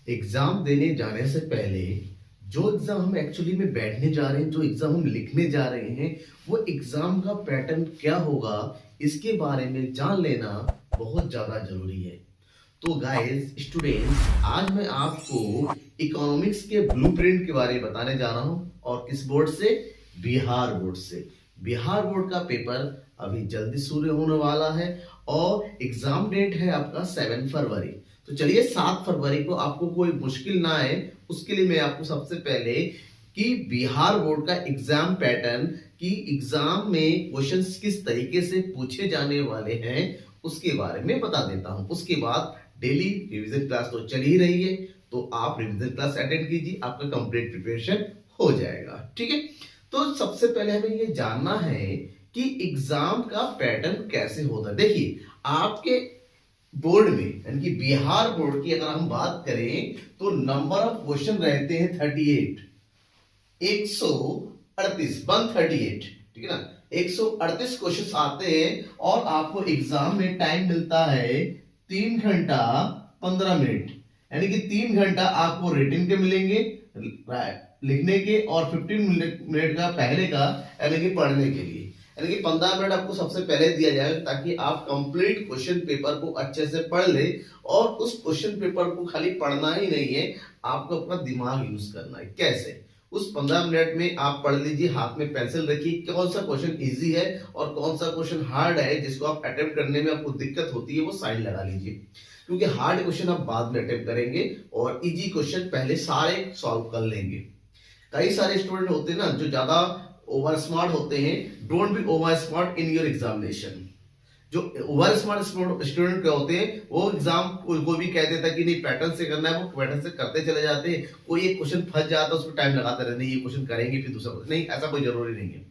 Exam देने जाने से पहले जो एग्जाम हम एक्चुअली में बैठने जा रहे हैं, जो एग्जाम हम लिखने जा रहे हैं, वो एग्जाम का पैटर्न क्या होगा, इसके बारे में जान लेना बहुत ज्यादा जरूरी है। तो गाइस स्टूडेंट्स, आज मैं आपको इकोनॉमिक्स के ब्लूप्रिंट के बारे में बताने जा रहा हूं। और किस बोर्ड से? बिहार बोर्ड से। बिहार बोर्ड का पेपर अभी जल्दी शुरू होने वाला है और एग्जाम डेट है आपका 7 फरवरी। तो चलिए 7 फरवरी को आपको कोई मुश्किल ना आए, उसके लिए मैं आपको सबसे पहले कि बिहार बोर्ड का एग्जाम पैटर्न कि एग्जाम में क्वेश्चंस किस तरीके से पूछे जाने वाले हैं उसके बारे में बता देता हूं। उसके बाद डेली रिवीजन क्लास तो चल ही रही है, तो आप रिवीजन क्लास अटेंड कीजिए, आपका कंप्लीट प्रिपरेशन हो जाएगा। ठीक है, तो सबसे पहले हमें ये जानना है कि एग्जाम का पैटर्न कैसे होता है। देखिए, आपके बोर्ड में यानी कि बिहार बोर्ड की अगर हम बात करें तो नंबर ऑफ क्वेश्चन रहते हैं 38, 138, 138। ठीक है ना, 138 क्वेश्चन आते हैं और आपको एग्जाम में टाइम मिलता है 3 घंटा 15 मिनट। यानी कि 3 घंटा आपको रिटन के मिलेंगे लिखने के और 15 मिनट का पहले का यानी कि पढ़ने के लिए। यानी कि 15 मिनट आपको सबसे पहले दिया जाएगा ताकि आप कंप्लीट क्वेश्चन पेपर को अच्छे से पढ़ ले। और उस क्वेश्चन पेपर को खाली पढ़ना ही नहीं है, आपको अपना दिमाग यूज करना है। कैसे? उस 15 मिनट में आप पढ़ लीजिए, हाथ में पेंसिल रखिए, कौन सा क्वेश्चन इजी है और कौन सा क्वेश्चन हार्ड है जिसको आप अटेम्प्ट करने में आपको दिक्कत होती है, वो साइन लगा लीजिए। क्योंकि हार्ड क्वेश्चन आप बाद में अटेम्प्ट करेंगे और इजी क्वेश्चन पहले सारे सॉल्व कर लेंगे। कई सारे स्टूडेंट होते हैं ना जो ज्यादा ओवर स्मार्ट होते हैं। Don't be over smart in your examination. जो ओवर स्मार्ट स्टूडेंट क्या होते हैं, वो एग्जाम को भी कह देता है कि नहीं पैटर्न से करना है, वो पैटर्न से करते चले जाते हैं। कोई एक क्वेश्चन फंस जाता है, उसमें टाइम लगाते रहते हैं, ये क्वेश्चन करेंगे फिर दूसरा नहीं। ऐसा कोई जरूरी नहीं है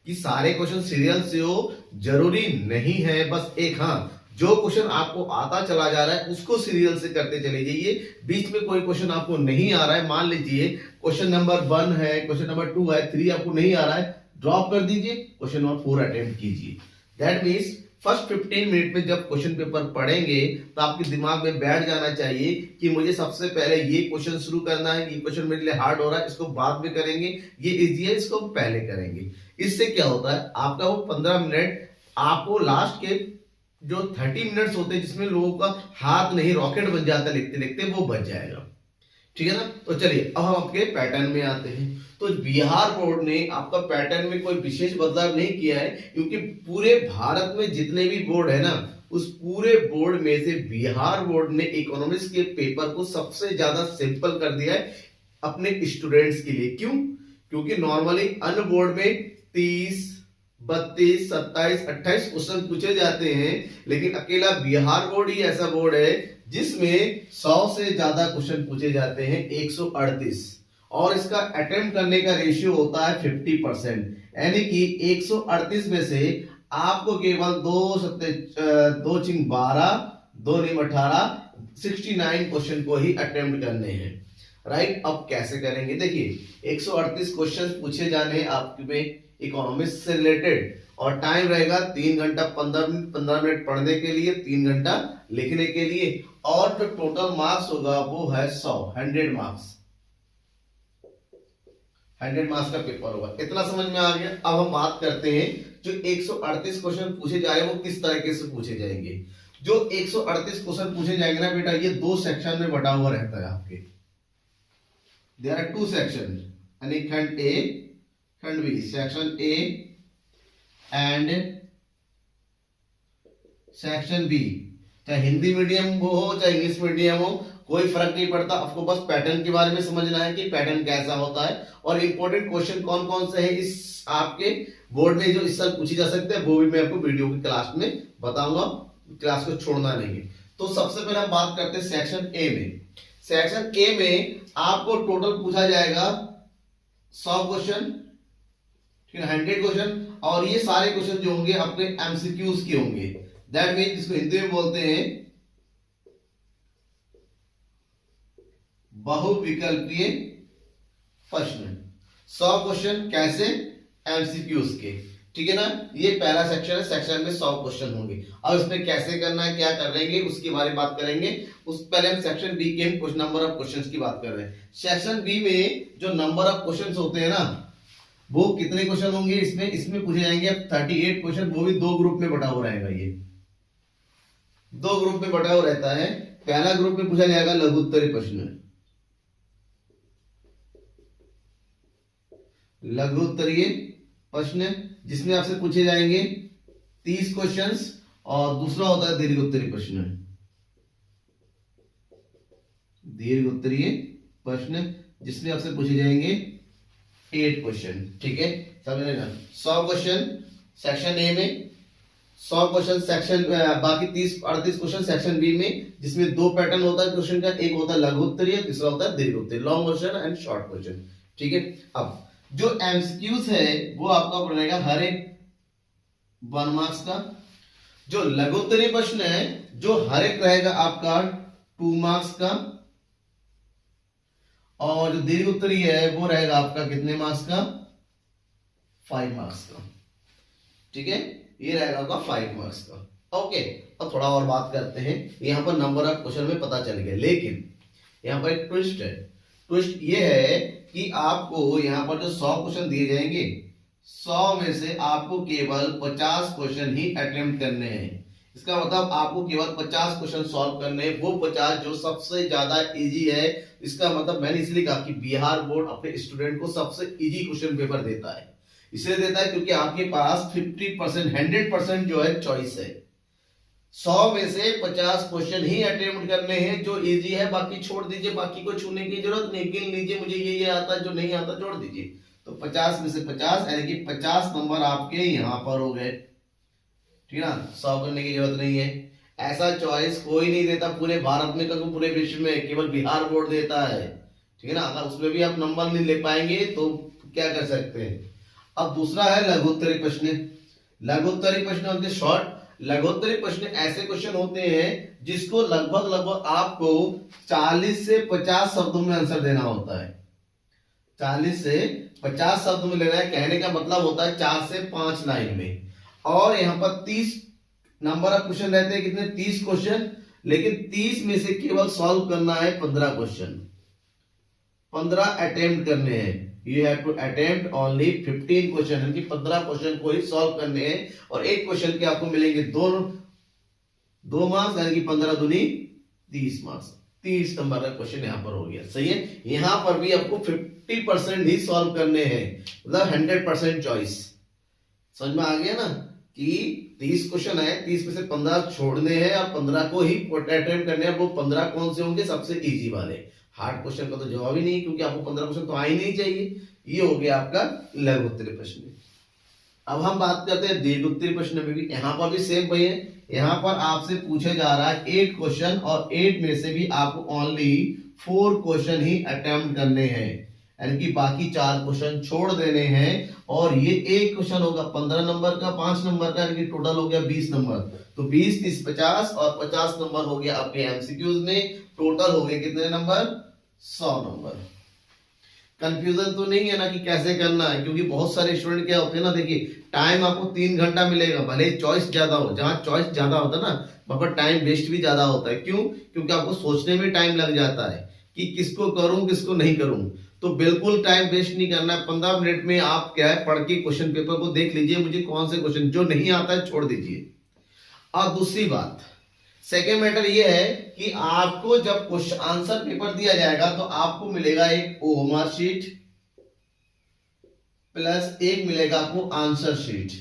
कि सारे क्वेश्चन सीरियल से हो, जरूरी नहीं है। बस एक हाँ, जो क्वेश्चन आपको आता चला जा रहा है उसको सीरियल से करते चले जाइए। बीच में कोई क्वेश्चन आपको नहीं आ रहा है, मान लीजिए क्वेश्चन नंबर 1 है, क्वेश्चन नंबर 2 है, 3 आपको नहीं आ रहा है, ड्रॉप कर दीजिए, क्वेश्चन नंबर 4 अटेम्प्ट कीजिए। दैट मीन्स फर्स्ट 15 मिनट में जब क्वेश्चन पेपर पढ़ेंगे तो आपके दिमाग में बैठ जाना चाहिए कि मुझे सबसे पहले ये क्वेश्चन शुरू करना है, ये क्वेश्चन मेरे लिए हार्ड हो रहा है, इसको बाद में करेंगे, ये इजी है, इसको पहले करेंगे। इससे क्या होता है, आपका वो 15 मिनट आपको लास्ट के जो 30 मिनट्स होते हैं जिसमें लोगों का हाथ नहीं रॉकेट बन जाता लिखते लिखते, वो बच जाएगा। ठीक है ना। तो चलिए अब हम आपके पैटर्न में आते हैं। तो बिहार बोर्ड ने आपका पैटर्न में कोई विशेष बदलाव नहीं किया है, क्योंकि पूरे भारत में जितने भी बोर्ड है ना, उस पूरे बोर्ड में से बिहार बोर्ड ने इकोनॉमिक्स के पेपर को सबसे ज्यादा सिंपल कर दिया है अपने स्टूडेंट्स के लिए। क्यों? क्योंकि नॉर्मली अन्य बोर्ड में 30, 32, 27, 28 क्वेश्चन पूछे जाते हैं, लेकिन अकेला बिहार बोर्ड ही ऐसा बोर्ड है जिसमें 100 से ज्यादा क्वेश्चन पूछे जाते हैं, 138। और इसका अटेम्प्ट करने का रेशियो होता है 50%। यानी कि 138 में से आपको केवल 2 चिंग 12, 2 निम 18, 69 क्वेश्चन को ही अटेम्प्ट करने हैं। राइट, अब कैसे करेंगे? देखिए 138 क्वेश्चन पूछे जाने आपके में इकोनॉमिक्स से रिलेटेड, और टाइम रहेगा 3 घंटा 15 मिनट पढ़ने के लिए, 3 घंटा लिखने के लिए, और जो टोटल मार्क्स होगा वो है 100 मार्क्स। 100 मार्क्स का पेपर होगा। इतना समझ में आ गया। अब हम बात करते हैं जो 138 क्वेश्चन पूछे जाए वो किस तरीके से पूछे जाएंगे। जो 138 क्वेश्चन पूछे जाएंगे ना बेटा, ये 2 सेक्शन में बटा हुआ रहता है आपके। देयर आर 2 सेक्शन, यानी खंड ए, खंड B. Section A and section B. चाहे हिंदी मीडियम हो चाहे इंग्लिश मीडियम हो, कोई फर्क नहीं पड़ता। आपको बस पैटर्न के बारे में समझना है कि पैटर्न कैसा होता है और इंपॉर्टेंट क्वेश्चन कौन कौन से है इस आपके बोर्ड में जो इस साल पूछे जा सकते हैं, वो भी मैं आपको वीडियो की क्लास में बताऊंगा। क्लास को छोड़ना नहीं है। तो सबसे पहले हम बात करते हैं सेक्शन ए में। सेक्शन ए में आपको टोटल पूछा जाएगा 100 क्वेश्चन, 100 क्वेश्चन, और ये सारे क्वेश्चन जो होंगे अपने एमसीक्यूज के होंगे। दैट मीन इसको हिंदी में बोलते हैं बहुविकल्पीय प्रश्न। 100 क्वेश्चन कैसे? एमसीक्यूज के। ठीक है ना। ये पहला सेक्शन है, सेक्शन में 100 क्वेश्चन होंगे। अब इसमें कैसे करना है, क्या करेंगे, उसके बारे में बात करेंगे। उस पहले हम सेक्शन बी के कुछ नंबर ऑफ क्वेश्चंस की बात कर रहे हैं। सेक्शन बी में जो नंबर ऑफ क्वेश्चंस होते हैं ना, वो कितने क्वेश्चन होंगे इसमें पूछे जाएंगे 38 क्वेश्चन। वो भी दो ग्रुप में बटा हुआ रहेगा। ये दो ग्रुप में बटा हुआ रहता है। पहला ग्रुप में पूछा जाएगा लघु उत्तरीय प्रश्न, लघु उत्तरीय प्रश्न, जिसमें आपसे पूछे जाएंगे 30 क्वेश्चंस। और दूसरा होता है दीर्घ उत्तरीय प्रश्न, दीर्घ उत्तरीय प्रश्न, जिसमें आपसे पूछे जाएंगे 8 क्वेश्चन। ठीक है, समझ लेना। 100 क्वेश्चन सेक्शन ए में, 100 क्वेश्चन सेक्शन, बाकी 30-38 क्वेश्चन सेक्शन बी में, जिसमें दो पैटर्न होता है क्वेश्चन का। एक होता है लघु उत्तरीय, दूसरा होता है दीर्घ उत्तरीय, long question and short question. ठीक है, अब जो एमसीक्यूज है वो आपका रहेगा हर एक 1 मार्क्स का। जो लघु उत्तरीय प्रश्न है जो हर एक रहेगा आपका 2 मार्क्स का। और जो दीर्घ उत्तरीय है वो रहेगा आपका कितने मार्क्स का, 5 मार्क्स का। ठीक है, ये रहेगा आपका 5 मार्क्स का। ओके, अब थोड़ा और बात करते हैं। यहां पर नंबर ऑफ क्वेश्चन में पता चल गया, लेकिन यहां पर एक ट्विस्ट है। ट्विस्ट ये है कि आपको यहां पर जो 100 क्वेश्चन दिए जाएंगे, 100 में से आपको केवल 50 क्वेश्चन ही अटेम्प्ट करने हैं। इसका मतलब आपको केवल 50 क्वेश्चन सॉल्व करने हैं, वो 50 जो सबसे ज्यादा इजी है। इसका मतलब मैंने इसलिए कहा कि बिहार बोर्ड अपने स्टूडेंट को सबसे इजी क्वेश्चन पेपर देता है। इसलिए देता है क्योंकि आपके पास 50%, 100% जो है चॉइस है। 100 में से 50 क्वेश्चन ही अटेम्प्ट करने हैं जो इजी है, बाकी छोड़ दीजिए, बाकी को छूने की जरूरत नहीं। गिन लीजिए, मुझे ये आता है, जो नहीं आता छोड़ दीजिए। तो 50 में से 50 यानी कि 50 नंबर आपके यहां पर हो गए। ठीक है ना, 100 करने की जरूरत नहीं है। ऐसा चॉइस कोई नहीं देता पूरे भारत में, कभी पूरे विश्व में, केवल बिहार बोर्ड देता है। ठीक है ना, अगर उसमें भी आप नंबर नहीं ले पाएंगे तो क्या कर सकते हैं। अब दूसरा है लघु उत्तरीय प्रश्न। लघु उत्तरीय प्रश्न होते हैं शॉर्ट। लघु उत्तरीय प्रश्न ऐसे क्वेश्चन होते हैं जिसको लगभग आपको 40 से 50 शब्दों में आंसर देना होता है। 40 से 50 शब्द में लेना है। कहने का मतलब होता है 4 से 5 लाइन में। और यहाँ पर 30 नंबर ऑफ क्वेश्चन रहते हैं, कितने, 30 क्वेश्चन। लेकिन 30 में से केवल सॉल्व करना है 15 क्वेश्चन, 15 अटेम्प्ट करने हैं। You have to attempt only 15 question, यानी कि 15 क्वेश्चन को ही सॉल्व करने हैं। और एक क्वेश्चन के आपको मिलेंगे दो मार्क्स, यानी कि 15 दूनी 30 मार्क्स। 30 नंबर का क्वेश्चन यहाँ पर हो गया। सही है, यहाँ पर भी आपको 50% ही सॉल्व करने हैं, मतलब 100% चॉइस। समझ में आ गया ना कि 30 क्वेश्चन है, 30 में से 15 छोड़ने हैं और 15 को ही अटेम्प्ट करने हैं। वो 15 कौन से होंगे, सबसे इजी वाले। हार्ड क्वेश्चन का तो जवाब ही नहीं, क्योंकि आपको 15 क्वेश्चन तो आ ही नहीं चाहिए। ये हो गया आपका लघु उत्तरीय प्रश्न। अब हम बात करते हैं दीर्घ उत्तरीय प्रश्न में भी। यहाँ पर भी सेम वही है। यहाँ पर आपसे पूछा जा रहा है 8 क्वेश्चन, और 8 में से भी आपको ओनली 4 क्वेश्चन ही अटेम्प्ट करने हैं, यानी कि बाकी 4 क्वेश्चन छोड़ देने हैं। और ये एक क्वेश्चन होगा 15 नंबर का, 5 नंबर का, यानी कि टोटल हो गया 20 नंबर। तो 20, 30, 50 और 50 नंबर हो गया आपके एमसीक्यूज में। टोटल हो गए कितने नंबर, 100 नंबर। कंफ्यूजन तो नहीं है ना कि कैसे करना है, क्योंकि बहुत सारे स्टूडेंट क्या होते हैं ना, देखिए टाइम आपको 3 घंटा मिलेगा, भले चॉइस ज्यादा हो। जहां चॉइस ज्यादा होता है ना, वहां पर टाइम वेस्ट भी ज्यादा होता है। क्यों, क्योंकि आपको सोचने में टाइम लग जाता है कि किसको करूं किसको नहीं करूं। तो बिल्कुल टाइम वेस्ट नहीं करना है। 15 मिनट में आप क्या है, पढ़ के क्वेश्चन पेपर को देख लीजिए, मुझे कौन से क्वेश्चन जो नहीं आता है छोड़ दीजिए। और दूसरी बात, सेकेंड मैटर ये है कि आपको जब क्वेश्चन आंसर पेपर दिया जाएगा तो आपको मिलेगा एक ओएमआर शीट प्लस एक मिलेगा आपको आंसर शीट।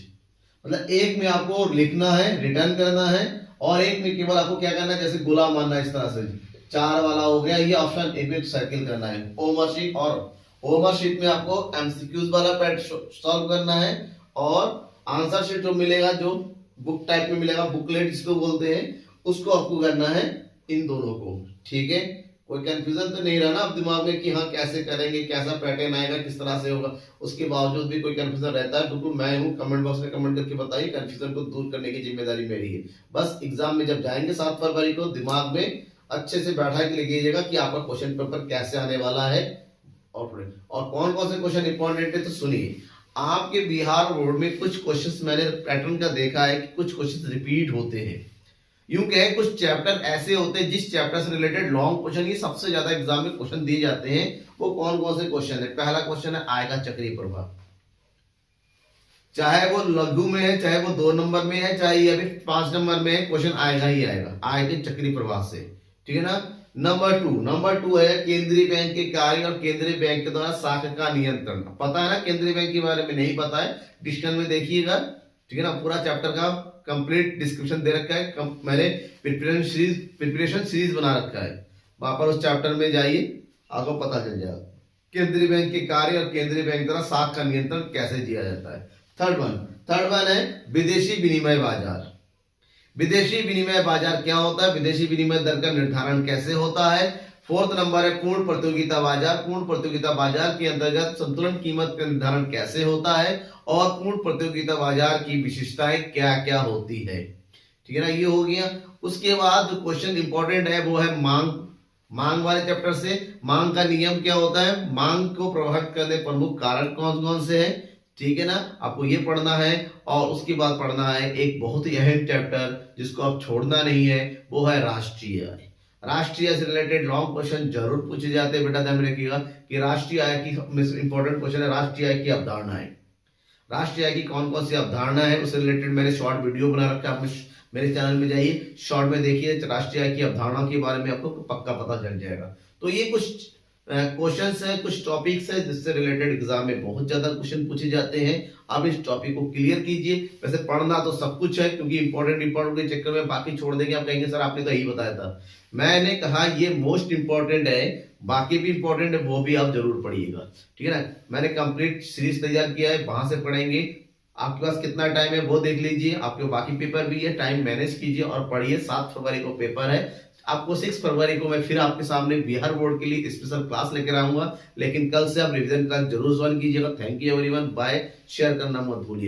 मतलब एक में आपको लिखना है, रिटर्न करना है, और एक में केवल आपको क्या करना है, जैसे गोला मारना है, इस तरह से 4 वाला हो गया ये ऑप्शन, एक में सर्किल करना है ओएमआर शीट। और ओएमआर शीट में आपको एमसीक्यूज वाला पार्ट सॉल्व करना है, और आंसर शीट जो मिलेगा, जो बुक टाइप में मिलेगा, बुकलेट जिसको बोलते हैं, उसको आपको करना है इन दोनों को। ठीक है, कोई कंफ्यूजन तो नहीं रहना अब दिमाग में कि हाँ कैसे करेंगे, कैसा पैटर्न आएगा, किस तरह से होगा। उसके बावजूद भी कोई कंफ्यूजन रहता है, बिल्कुल मैं हूँ, कमेंट बॉक्स में कमेंट करके बताइए। कंफ्यूजन को दूर करने की जिम्मेदारी मेरी है। बस एग्जाम में जब जाएंगे 7 फरवरी को, दिमाग में अच्छे से बैठा के लिखिएगा कि आपका क्वेश्चन पेपर कैसे आने वाला है और कौन कौन से क्वेश्चन इंपॉर्टेंट है। तो सुनिए, आपके बिहार बोर्ड में कुछ क्वेश्चंस मैंने पैटर्न का देखा है कि कुछ क्वेश्चंस रिपीट होते हैं। यूं कहे कुछ चैप्टर ऐसे होते हैं जिस चैप्टर से रिलेटेड लॉन्ग क्वेश्चन, ये सबसे ज्यादा एग्जाम में क्वेश्चन दिए जाते हैं। वो कौन कौन से क्वेश्चन है? पहला क्वेश्चन है आएगा चक्रीय प्रभाव, चाहे वो लघु में है, चाहे वो 2 नंबर में है, चाहे ये अभी 5 नंबर में है, क्वेश्चन आएगा ही आएगा, आएगा चक्रीय प्रभाव से। ठीक है ना। नंबर टू है केंद्रीय बैंक के कार्य और केंद्रीय बैंक के द्वारा शाखा का नियंत्रण। पता है ना केंद्रीय बैंक के बारे में? नहीं पता है, डिस्कशन में देखिएगा। ठीक है ना। पूरा चैप्टर का कंप्लीट डिस्क्रिप्शन दे रखा है, मैंने प्रिपरेशन सीरीज बना रखा है, वहां पर उस चैप्टर में जाइए, आपको पता चल जाएगा केंद्रीय बैंक के कार्य और केंद्रीय बैंक द्वारा शाखा का नियंत्रण कैसे किया जाता है। थर्ड वन है विदेशी विनिमय बाजार। विदेशी विनिमय बाजार क्या होता है? विदेशी विनिमय दर का निर्धारण कैसे होता है? फोर्थ नंबर है पूर्ण प्रतियोगिता बाजार। पूर्ण प्रतियोगिता बाजार के अंतर्गत संतुलन कीमत का निर्धारण कैसे होता है और पूर्ण प्रतियोगिता बाजार की विशेषताएं क्या क्या होती है। ठीक है ना, ये हो गया। उसके बाद क्वेश्चन इंपॉर्टेंट है वो है मांग वाले चैप्टर से। मांग का नियम क्या होता है? मांग को प्रभावित करने प्रमुख कारक कौन कौन से हैं? ठीक है ना, आपको ये पढ़ना है। और उसके बाद पढ़ना है एक बहुत ही अहम चैप्टर जिसको आप छोड़ना नहीं है, वो है राष्ट्रीय आय। राष्ट्रीय आय से रिलेटेड लॉन्ग क्वेश्चन जरूर पूछे जाते हैं बेटा, ध्यान रखिएगा कि राष्ट्रीय आय की इंपॉर्टेंट क्वेश्चन है राष्ट्रीय आय की अवधारणाएं। राष्ट्रीय आय की कौन कौन सी अवधारणा है उससे रिलेटेड मैंने शॉर्ट वीडियो बना रखा है, आप मेरे चैनल में जाइए, शॉर्ट में देखिए, राष्ट्रीय आय की अवधारणा के बारे में आपको पक्का पता चल जाएगा। तो ये कुछ क्वेश्चंस है, कुछ टॉपिक्स है जिससे रिलेटेड एग्जाम में बहुत ज्यादा क्वेश्चन पूछे जाते हैं। आप इस टॉपिक को क्लियर कीजिए। वैसे पढ़ना तो सब कुछ है, क्योंकि इंपॉर्टेंट के चक्कर में बाकी छोड़ देंगे, आप कहेंगे सर आपने तो यही बताया था। मैंने कहा ये मोस्ट इंपॉर्टेंट है, बाकी भी इंपॉर्टेंट है, वो भी आप जरूर पढ़िएगा। ठीक है ना। मैंने कंप्लीट सीरीज तैयार किया है, वहां से पढ़ेंगे। आपके पास कितना टाइम है वो देख लीजिए, आपके बाकी पेपर भी है, टाइम मैनेज कीजिए और पढ़िए। 7 फरवरी को पेपर है, आपको 6 फरवरी को मैं फिर आपके सामने बिहार बोर्ड के लिए स्पेशल क्लास लेकर आऊंगा, लेकिन कल से आप रिवीजन क्लास जरूर ज्वाइन कीजिएगा। Thank you everyone, bye. Share करना मत भूलिए।